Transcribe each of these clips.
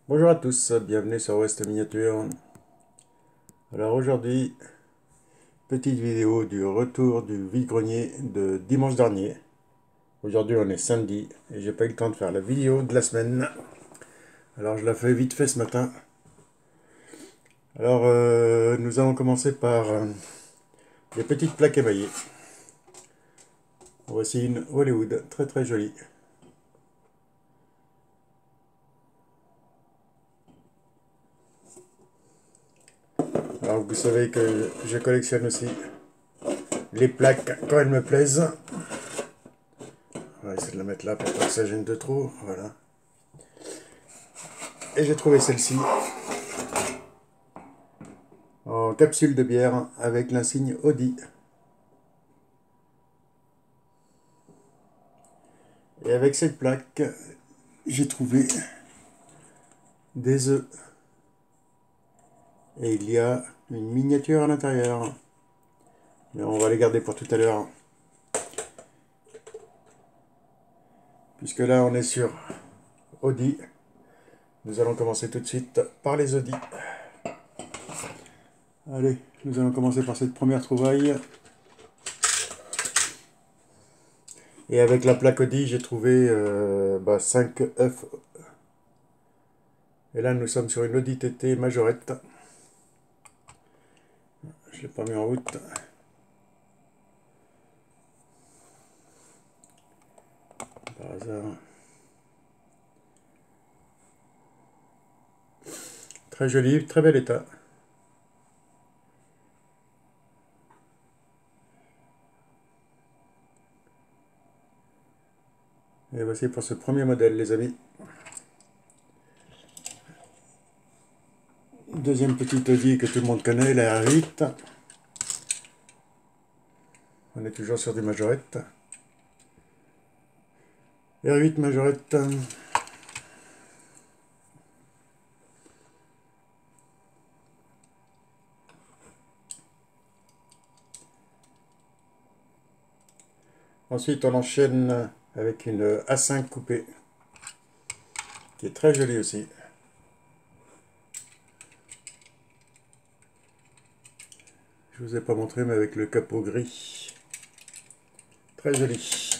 Bonjour à tous, bienvenue sur West Miniature. Alors aujourd'hui, petite vidéo du retour du vide-grenier de dimanche dernier. Aujourd'hui on est samedi et j'ai pas eu le temps de faire la vidéo de la semaine. Alors je la fais vite fait ce matin. Alors nous allons commencer par des petites plaques émaillées. Voici une Hollywood, très très jolie. Alors vous savez que je collectionne aussi les plaques quand elles me plaisent. On va essayer de la mettre là pour pas que ça gêne de trop, voilà. Et j'ai trouvé celle-ci en capsule de bière avec l'insigne Audi. Et avec cette plaque, j'ai trouvé des œufs. Et il y a une miniature à l'intérieur. Mais on va les garder pour tout à l'heure. Puisque là, on est sur Audi. Nous allons commencer tout de suite par les Audi. Allez, nous allons commencer par cette première trouvaille. Et avec la plaque Audi, j'ai trouvé 5 œufs. Et là, nous sommes sur une Audi TT Majorette. Je ne l'ai pas mis en route. Par hasard. Très joli, très bel état. Et voici pour ce premier modèle, les amis. Deuxième petite Audi que tout le monde connaît, la R8. On est toujours sur du Majorette. R8 Majorette. Ensuite, on enchaîne avec une A5 coupée, qui est très jolie aussi. Je vous ai pas montré, mais avec le capot gris. Très joli.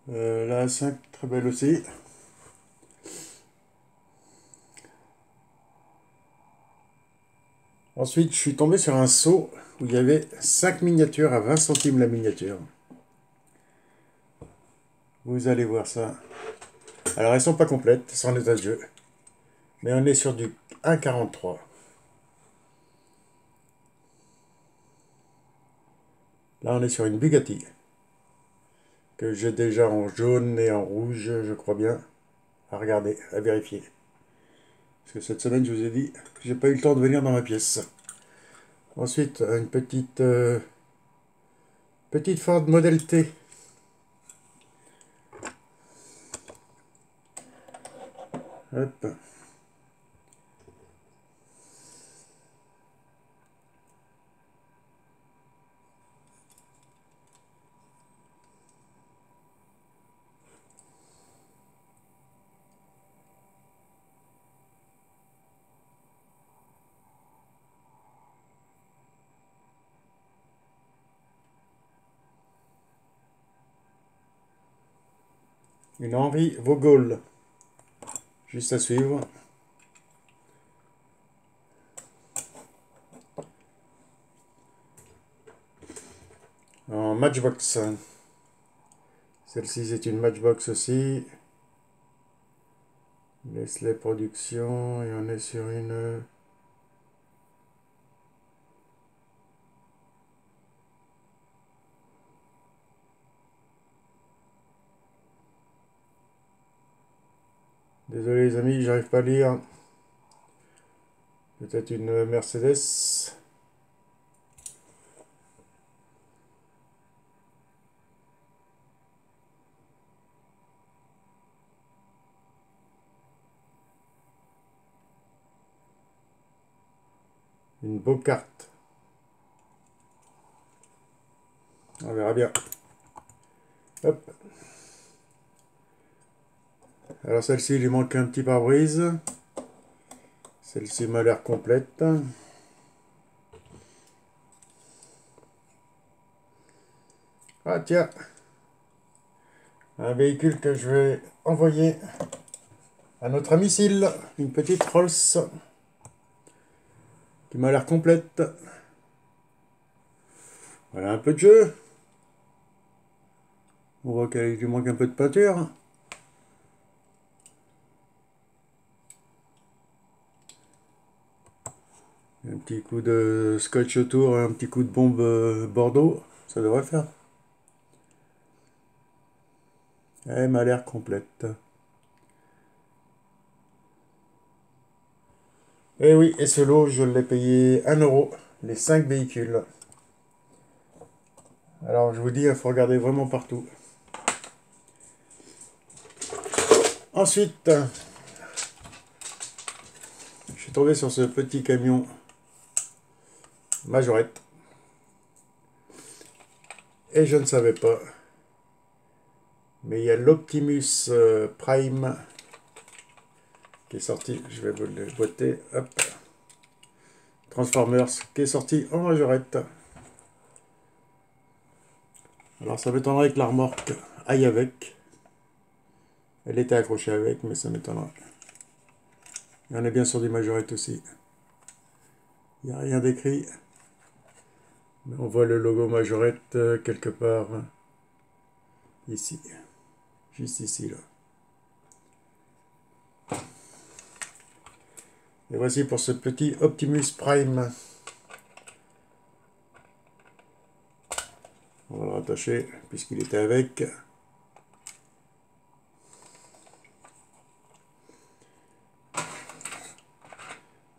La A5, très belle aussi. Ensuite, je suis tombé sur un seau où il y avait 5 miniatures à 20 centimes la miniature. Vous allez voir ça. Alors, elles sont pas complètes, c'est en état de jeu. Mais on est sur du 1,43. Là, on est sur une Bugatti. Que j'ai déjà en jaune et en rouge, je crois bien. À regarder, à vérifier. Parce que cette semaine, je vous ai dit, j'ai pas eu le temps de venir dans ma pièce. Ensuite, une petite Ford Model T. Hop. Une Henry Vogel. Juste à suivre. En Matchbox. Celle-ci, c'est une Matchbox aussi. Nestlé Production. Et on est sur Désolé les amis, j'arrive pas à lire. Peut-être une Mercedes. Une Bobcat. On verra bien. Hop. Alors celle-ci, il lui manque un petit pare-brise. Celle-ci m'a l'air complète. Ah tiens, un véhicule que je vais envoyer à notre ami Syl, une petite Rolls qui m'a l'air complète. Voilà un peu de jeu. On voit qu'il lui manque un peu de peinture. Un petit coup de scotch autour, un petit coup de bombe Bordeaux, ça devrait le faire. Elle m'a l'air complète. Et oui, et ce lot, je l'ai payé 1 euro, les 5 véhicules. Alors je vous dis, il faut regarder vraiment partout. Ensuite, je suis tombé sur ce petit camion Majorette. Et je ne savais pas. Mais il y a l'Optimus Prime qui est sorti. Je vais vous le boiter. Hop. Transformers qui est sorti en Majorette. Alors ça m'étonnerait que la remorque aille avec. Elle était accrochée avec, mais ça m'étonnerait. Il y en a bien sur des Majorettes aussi. Il n'y a rien d'écrit. Mais on voit le logo Majorette quelque part ici. Juste ici, là. Et voici pour ce petit Optimus Prime. On va le rattacher puisqu'il était avec.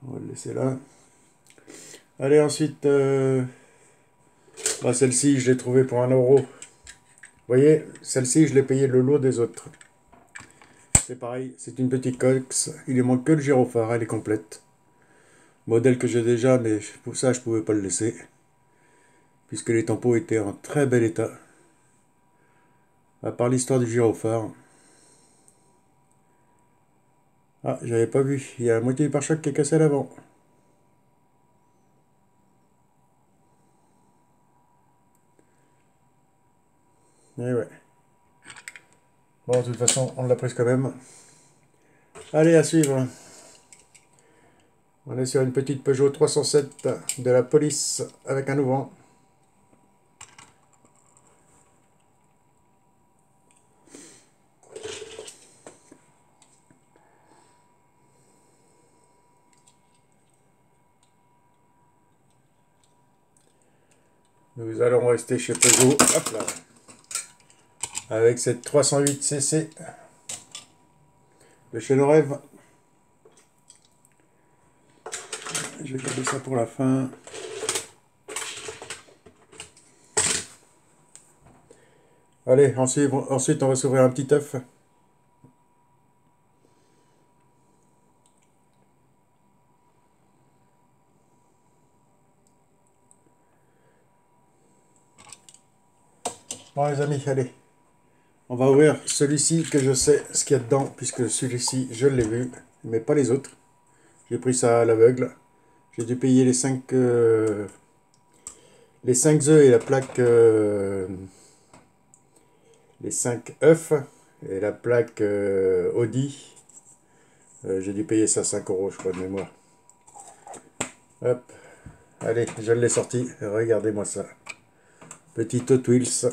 On va le laisser là. Allez, ensuite, celle-ci, je l'ai trouvée pour 1 euro. Vous voyez, celle-ci, je l'ai payé le lot des autres. C'est pareil, c'est une petite cox. Il ne manque que le gyrophare, elle est complète. Modèle que j'ai déjà, mais pour ça, je ne pouvais pas le laisser. Puisque les tampons étaient en très bel état. À part l'histoire du gyrophare. Ah, j'avais pas vu. Il y a la moitié du pare-choc qui est cassé à l'avant. Eh ouais. Bon, de toute façon, on l'a prise quand même. Allez, à suivre. On est sur une petite Peugeot 307 de la police avec un ouvrant. Nous allons rester chez Peugeot. Hop là. Avec cette 308 cc de chez nos rêves. Je vais garder ça pour la fin. Allez, ensuite on va s'ouvrir un petit œuf. Bon les amis, allez. On va ouvrir celui-ci que je sais ce qu'il y a dedans, puisque celui-ci je l'ai vu, mais pas les autres. J'ai pris ça à l'aveugle. J'ai dû payer les 5 œufs et la plaque, les 5 œufs et la plaque Audi. J'ai dû payer ça 5 euros, je crois, de mémoire. Hop, allez, je l'ai sorti. Regardez-moi ça. Petit Hot Wheels.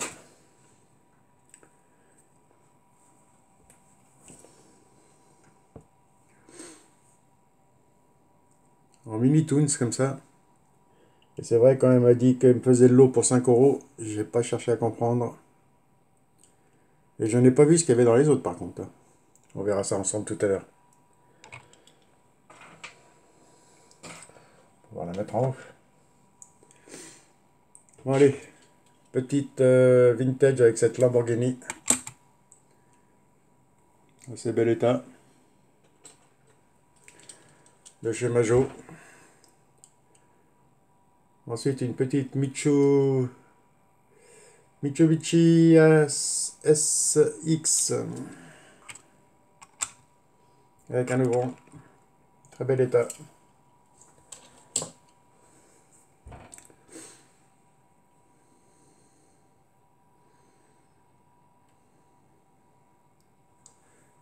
En mini toons comme ça. Et c'est vrai, quand elle m'a dit qu'elle me faisait le lot pour 5 euros, j'ai pas cherché à comprendre. Et je n'ai pas vu ce qu'il y avait dans les autres par contre. On verra ça ensemble tout à l'heure. On va la mettre en haut. Bon allez, petite vintage avec cette Lamborghini. Assez bel état. De chez Majo. Ensuite une petite Mitsubishi SX. avec un ouvrant. Très bel état.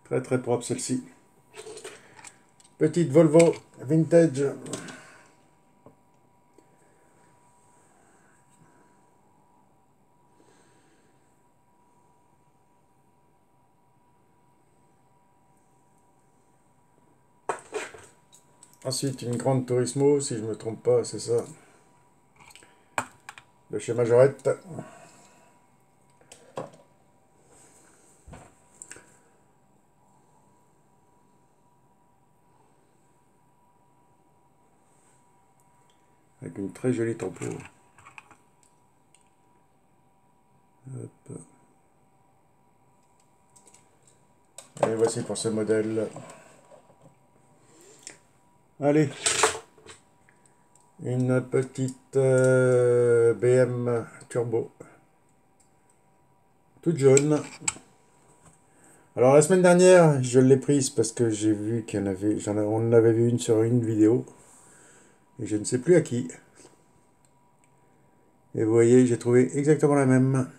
Très très propre celle-ci. Petite Volvo vintage. Ensuite, une grande Turismo, si je ne me trompe pas, c'est ça. De chez Majorette. Avec une très jolie tempo. Hop. Et voici pour ce modèle. Allez. Une petite BM Turbo. Toute jaune. Alors la semaine dernière, je l'ai prise parce que j'ai vu qu'il y en avait, on en avait vu une sur une vidéo. Et je ne sais plus à qui. Et vous voyez, j'ai trouvé exactement la même.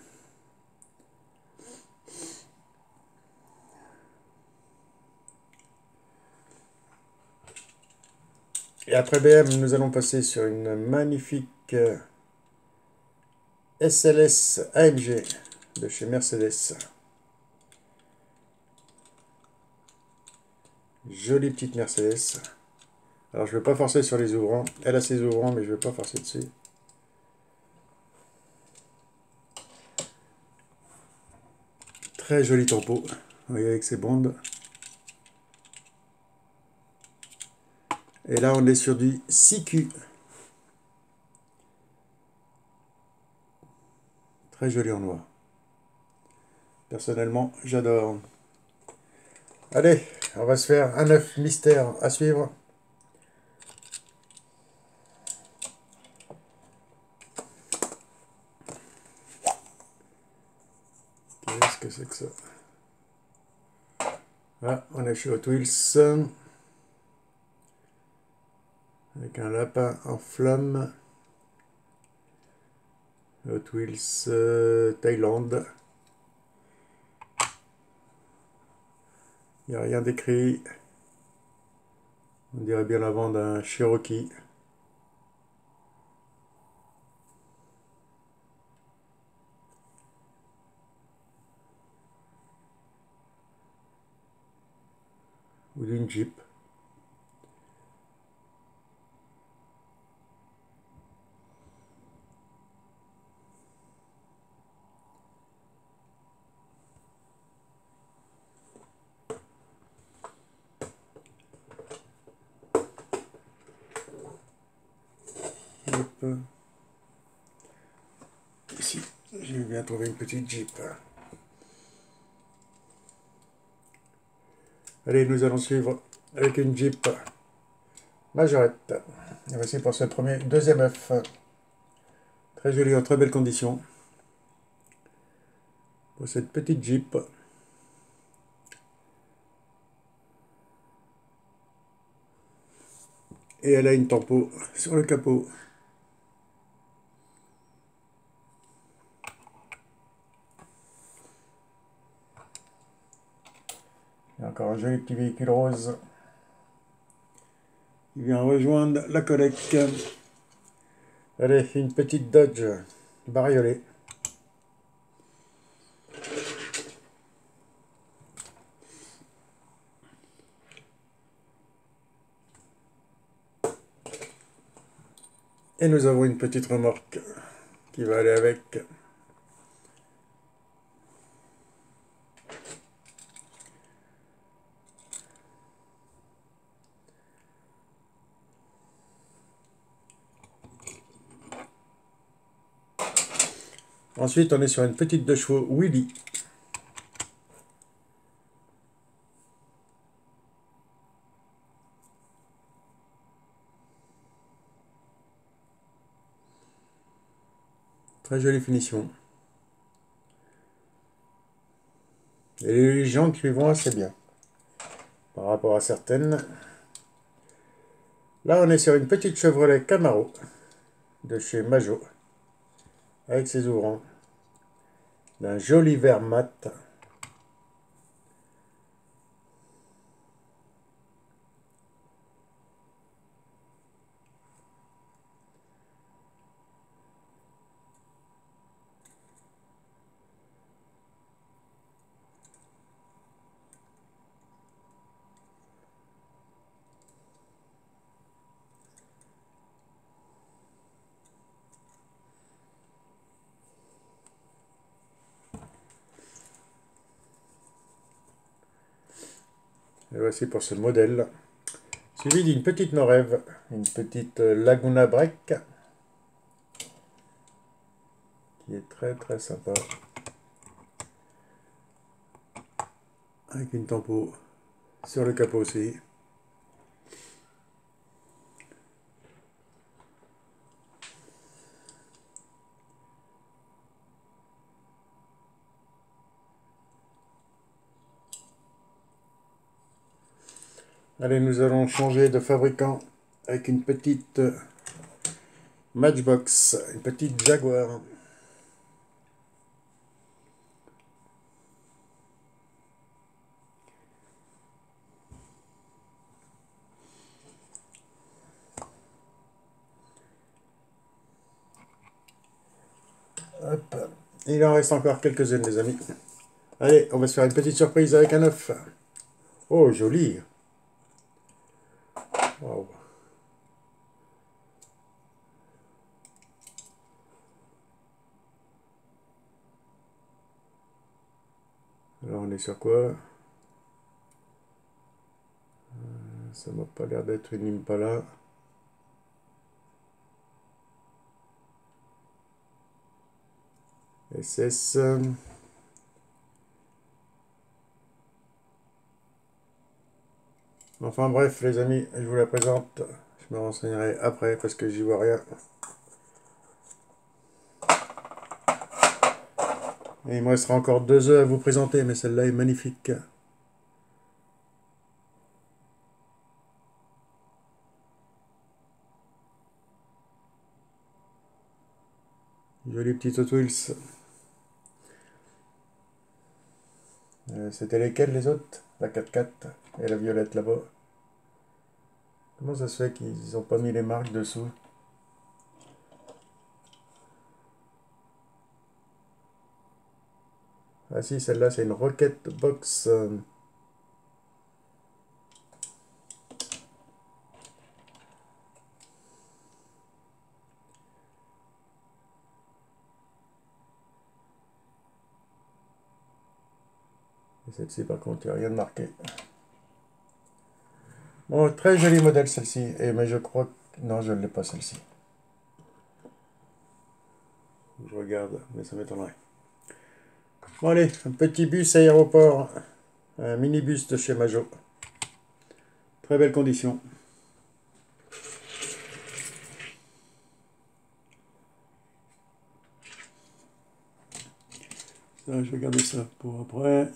Et après BM, nous allons passer sur une magnifique SLS AMG de chez Mercedes. Jolie petite Mercedes. Alors je ne vais pas forcer sur les ouvrants. Elle a ses ouvrants, mais je ne vais pas forcer dessus. Très joli tempo. Vous voyez avec ses bandes. Et là on est sur du 6Q. Très joli en noir. Personnellement, j'adore. Allez, on va se faire un œuf mystère à suivre. Qu'est-ce que c'est que ça? Ah, on est chez Hot Wheels. Avec un lapin en flamme. Hot Wheels Thaïlande. Il n'y a rien d'écrit. On dirait bien l'avant d'un Cherokee. Ou d'une Jeep. Hop. Ici, j'ai bien trouvé une petite Jeep. Allez, nous allons suivre avec une Jeep Majorette. Et voici pour ce deuxième œuf. Très joli, en très belle condition. Pour cette petite Jeep. Et elle a une tempo sur le capot. Il y a encore un joli petit véhicule rose qui vient rejoindre la collecte. Allez, une petite Dodge bariolée. Et nous avons une petite remorque qui va aller avec. Ensuite, on est sur une petite 2 chevaux Willy. Très jolie finition. Et les jantes qui vont assez bien. par rapport à certaines. Là, on est sur une petite Chevrolet Camaro de chez Majo, avec ses ouvrants, d'un joli vert mat. Et voici pour ce modèle, suivi d'une petite Norève, une petite Laguna Break, qui est très très sympa, avec une tempo sur le capot aussi. Allez, nous allons changer de fabricant avec une petite Matchbox, une petite Jaguar. Hop. Il en reste encore quelques-unes, les amis. Allez, on va se faire une petite surprise avec un œuf. Oh, joli. Wow. Alors, on est sur quoi? Ça m'a pas l'air d'être une Impala. SS. Enfin bref, les amis, je vous la présente. Je me renseignerai après parce que j'y vois rien. Et il me restera encore 2 œufs à vous présenter, mais celle-là est magnifique. Joli petit Hot Wheels. C'était lesquels les autres? La 4x4 et la violette là-bas. Comment ça se fait qu'ils n'ont pas mis les marques dessous? Ah si, celle-là c'est une Rocket Box. Et celle-ci par contre, il n'y a rien de marqué. Bon, très joli modèle celle-ci. Mais je crois que... Non, je ne l'ai pas celle-ci. Je regarde, mais ça m'étonnerait. Bon allez, un petit bus aéroport. Un minibus de chez Majo. Très belle condition. Ça, je vais garder ça pour après.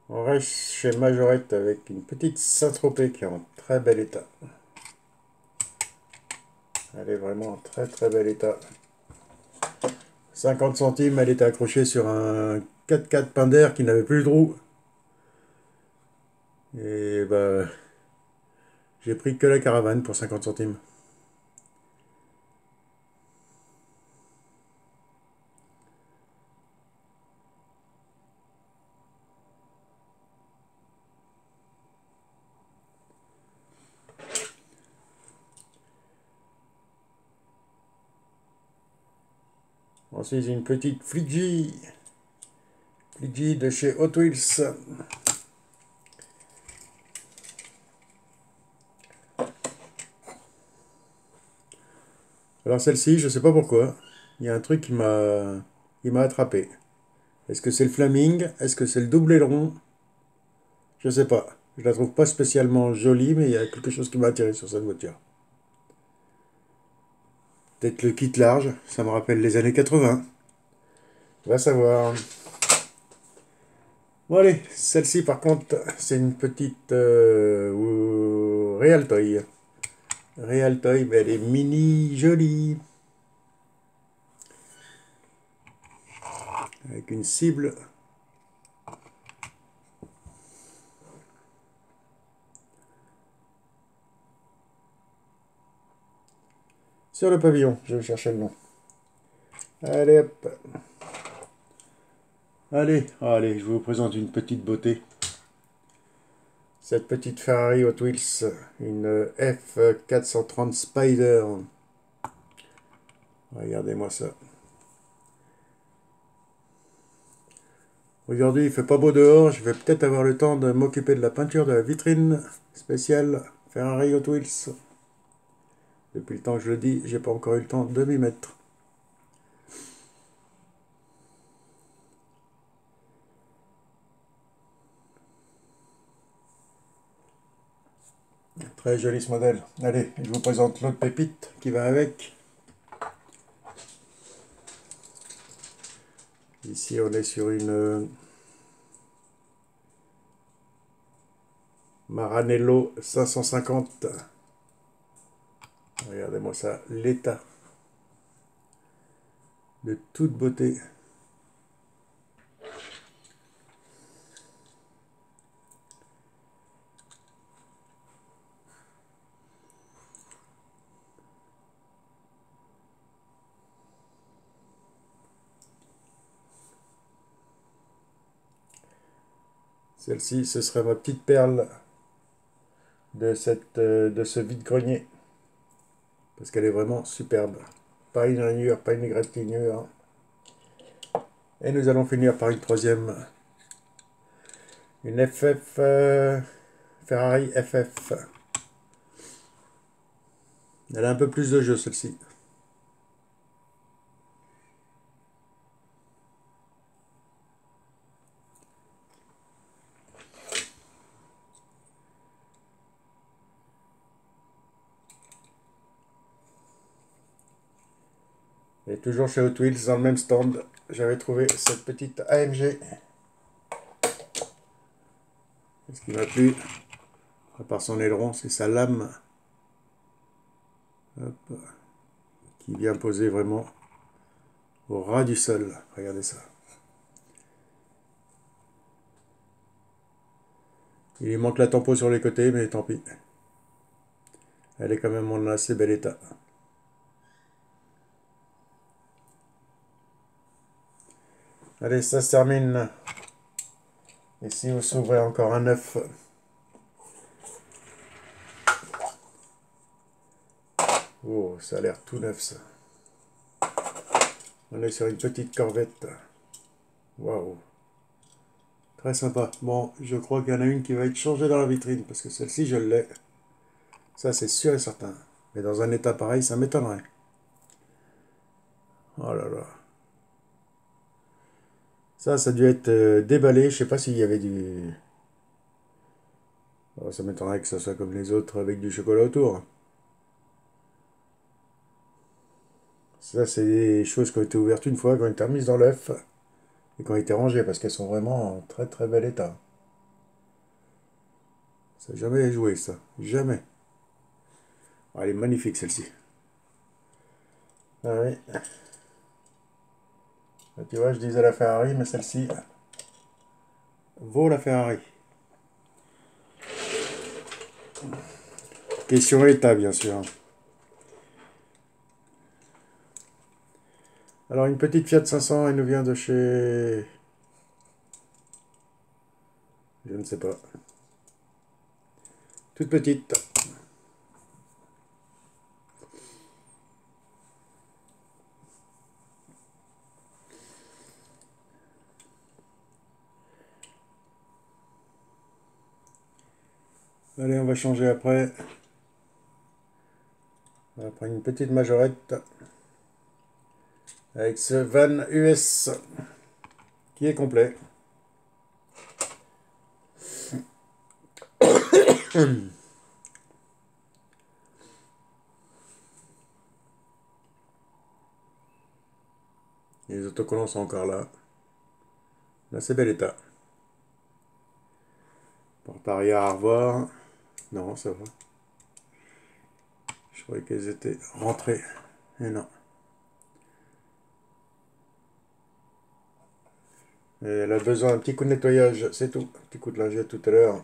On reste chez Majorette avec une petite Saint-Tropez qui est en très bel état. Elle est vraiment en très très bel état. 50 centimes, elle était accrochée sur un 4x4 Pinder qui n'avait plus de roue. Et bah, j'ai pris que la caravane pour 50 centimes. Ensuite, une petite Fliggy. Fliggy de chez Hot Wheels. Alors celle-ci, je sais pas pourquoi. Il y a un truc qui m'a attrapé. Est-ce que c'est le Flaming? Est-ce que c'est le double aileron? Je sais pas. Je la trouve pas spécialement jolie, mais il y a quelque chose qui m'a attiré sur cette voiture. Peut-être le kit large, ça me rappelle les années 80. Va savoir. Bon allez, celle-ci par contre, c'est une petite Real Toy. Real Toy, mais elle est mini jolie. Avec une cible. Sur le pavillon, je vais chercher le nom. Allez hop. Allez, allez, je vous présente une petite beauté. Cette petite Ferrari Hot Wheels, une F430 Spider. Regardez-moi ça. Aujourd'hui, il fait pas beau dehors, je vais peut-être avoir le temps de m'occuper de la peinture de la vitrine spéciale Ferrari Hot Wheels. Depuis le temps que je le dis, j'ai pas encore eu le temps de m'y mettre. Très joli ce modèle. Allez, je vous présente l'autre pépite qui va avec. Ici, on est sur une Maranello 550. Regardez-moi ça, l'état. De toute beauté. Celle-ci, ce serait ma petite perle de ce vide-grenier. Parce qu'elle est vraiment superbe. Pas une rainure, pas une égratignure. Et nous allons finir par une troisième. Une FF Ferrari FF. Elle a un peu plus de jeu celle-ci. Et toujours chez Hot Wheels, dans le même stand, j'avais trouvé cette petite AMG. Ce qui m'a plu, à part son aileron, c'est sa lame. Hop, qui vient poser vraiment au ras du sol. Regardez ça. Il lui manque la tempo sur les côtés, mais tant pis. Elle est quand même en assez bel état. Allez, ça se termine. Et si vous s'ouvrez encore un neuf. Oh, ça a l'air tout neuf ça. On est sur une petite Corvette. Waouh. Très sympa. Bon, je crois qu'il y en a une qui va être changée dans la vitrine, parce que celle-ci, je l'ai. Ça, c'est sûr et certain. Mais dans un état pareil, ça m'étonnerait. Oh là là. Ça a dû être déballé. Je sais pas s'il y avait du... Oh, ça m'étonnerait que ça soit comme les autres avec du chocolat autour. Ça, c'est des choses qui ont été ouvertes une fois, qui ont été remises dans l'œuf et qui ont été rangées parce qu'elles sont vraiment en très très bel état. Ça n'a jamais joué, ça. Jamais. Oh, elle est magnifique, celle-ci. Ah oui. Là, tu vois, je disais la Ferrari, mais celle-ci vaut la Ferrari. Question état, bien sûr. Alors, une petite Fiat 500, elle nous vient de chez... Je ne sais pas. Toute petite. Allez, on va changer après. On va prendre une petite majorette. Avec ce van US qui est complet. Et les autocollants sont encore là. Là, c'est bel état. Porte arrière à revoir. Non, ça va. Je croyais qu'elles étaient rentrées. Et non. Et elle a besoin d'un petit coup de nettoyage, c'est tout. Un petit coup de lingette tout à l'heure.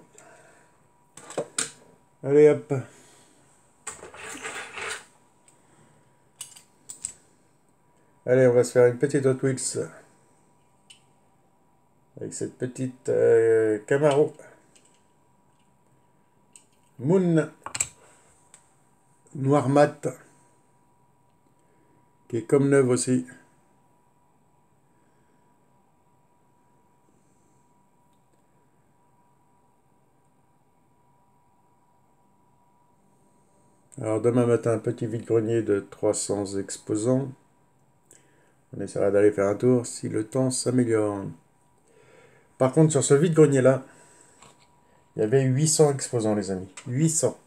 Allez hop. Allez, on va se faire une petite Hot Wheels. Avec cette petite Camaro. Moon. Noir mat. Qui est comme neuve aussi. Alors demain matin, un petit vide-grenier de 300 exposants. On essaiera d'aller faire un tour si le temps s'améliore. Par contre, sur ce vide-grenier là, il y avait 800 exposants les amis. 800.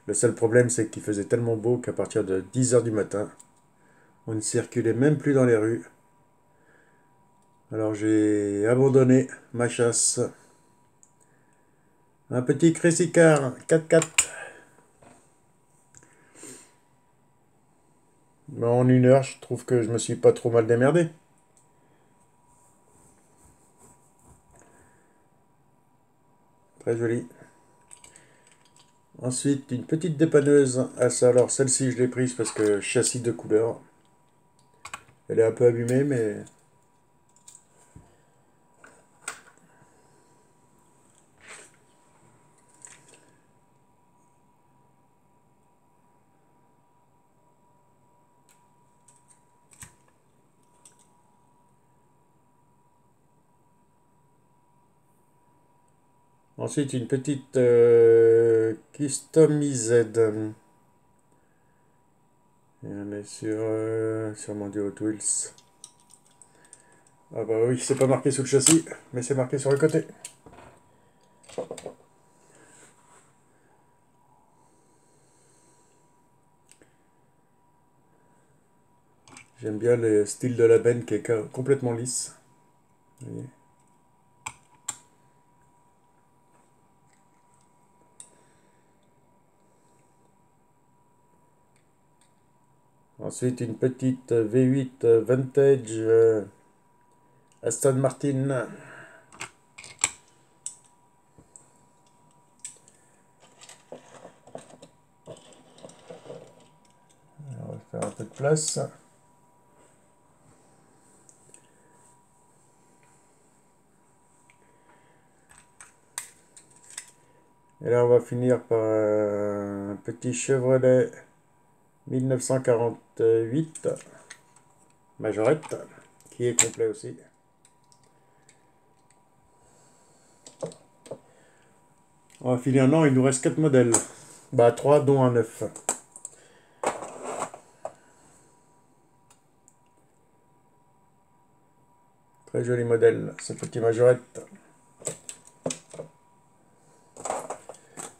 Le seul problème, c'est qu'il faisait tellement beau qu'à partir de 10 h du matin, on ne circulait même plus dans les rues. Alors j'ai abandonné ma chasse. Un petit Crazy Car 4x4. Mais en 1 heure, je trouve que je me suis pas trop mal démerdé. Très joli. Ensuite, une petite dépanneuse. Ah ça, alors celle-ci, je l'ai prise parce que châssis de couleur. Elle est un peu abîmée, mais... Ensuite, une petite Customised. Et on est sur mon Hot Wheels. Ah bah oui, c'est pas marqué sur le châssis, mais c'est marqué sur le côté. J'aime bien le style de la benne qui est complètement lisse. Vous voyez. Ensuite, une petite V8 vintage Aston Martin. On va faire un peu de place. Et là, on va finir par un petit Chevrolet 1948 Majorette, qui est complet aussi. On va filer un an, il nous reste 4 modèles. Bah 3 dont un 9. Très joli modèle, ce petit Majorette.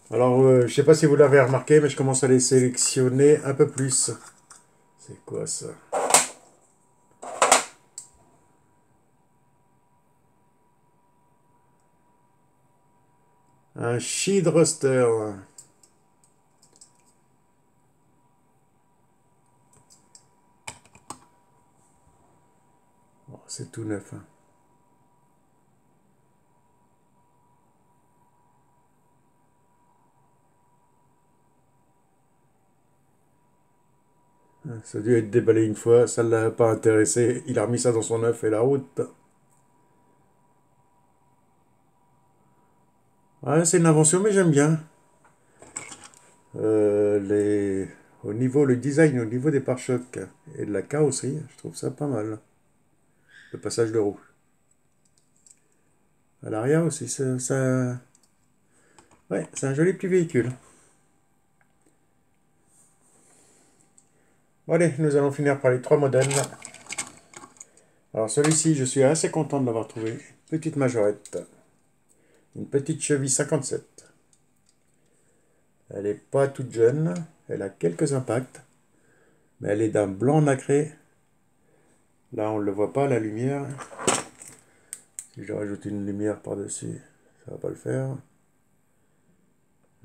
Alors, je sais pas si vous l'avez remarqué, mais je commence à les sélectionner un peu plus. C'est quoi ça? Un Sheed Roster. Oh, c'est tout neuf. Hein. Ça a dû être déballé une fois, ça ne l'a pas intéressé. Il a remis ça dans son œuf et la route. Ouais, c'est une invention, mais j'aime bien. Au niveau, le design, au niveau des pare-chocs et de la carrosserie, je trouve ça pas mal. Le passage de roue. À l'arrière aussi, ouais, c'est un joli petit véhicule. Bon, allez, nous allons finir par les 3 modèles. Alors celui-ci, je suis assez content de l'avoir trouvé. Petite Majorette. Une petite Chevy 57. Elle n'est pas toute jeune. Elle a quelques impacts. Mais elle est d'un blanc nacré. Là, on ne le voit pas, la lumière. Si je rajoute une lumière par-dessus, ça va pas le faire.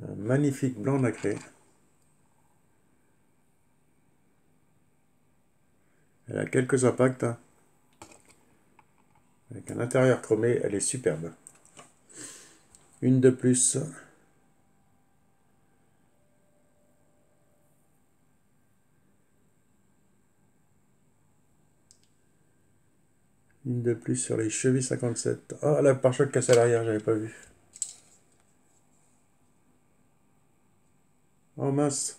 Un magnifique blanc nacré. Elle a quelques impacts, hein. Avec un intérieur chromé, elle est superbe. Une de plus. Une de plus sur les chevilles 57. Oh, la pare-choc cassé à l'arrière, j'avais pas vu. Oh mince.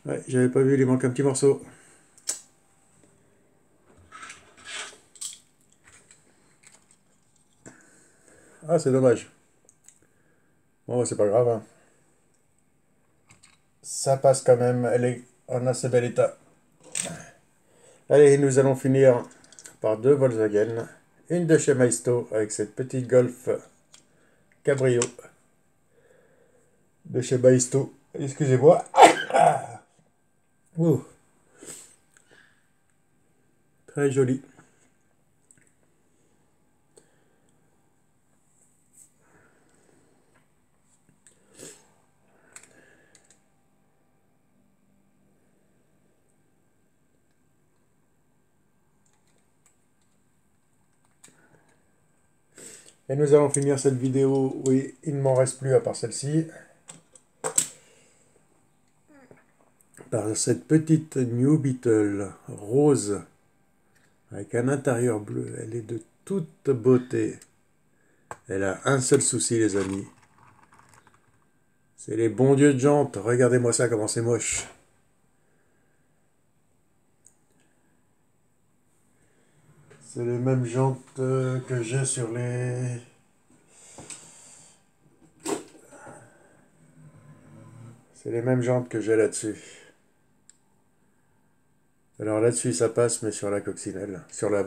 Ouais, j'avais pas vu, il manque un petit morceau. Ah, c'est dommage. Bon, c'est pas grave, hein. Ça passe quand même, elle est en assez bel état. Allez, nous allons finir par deux Volkswagen. Une de chez Maisto avec cette petite Golf Cabrio de chez Maisto. Excusez-moi. Ouh, très joli. Et nous allons finir cette vidéo, oui, il ne m'en reste plus à part celle-ci, par cette petite New Beetle rose avec un intérieur bleu. Elle est de toute beauté. Elle a un seul souci, les amis. C'est les bons dieux de jantes. Regardez-moi ça, comment c'est moche. C'est les mêmes jantes que j'ai sur les... C'est les mêmes jantes que j'ai là-dessus. Alors là-dessus ça passe, mais sur la coccinelle, sur la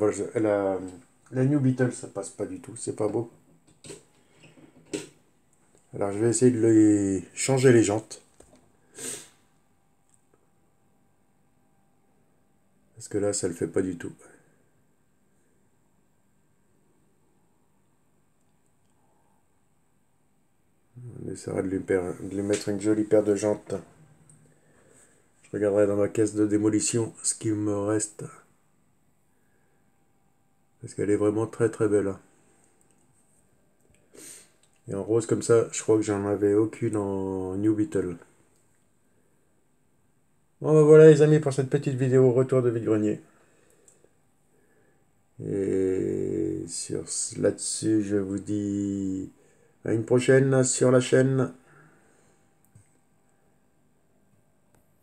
New Beetle ça passe pas du tout, c'est pas beau. Alors je vais essayer de les changer les jantes. Parce que là ça le fait pas du tout. On essaiera de lui mettre une jolie paire de jantes. Je regarderai dans ma caisse de démolition ce qu'il me reste. Parce qu'elle est vraiment très très belle. Et en rose comme ça, je crois que j'en avais aucune en New Beetle. Bon ben voilà les amis pour cette petite vidéo retour de vide-grenier. Et sur là-dessus, je vous dis à une prochaine sur la chaîne.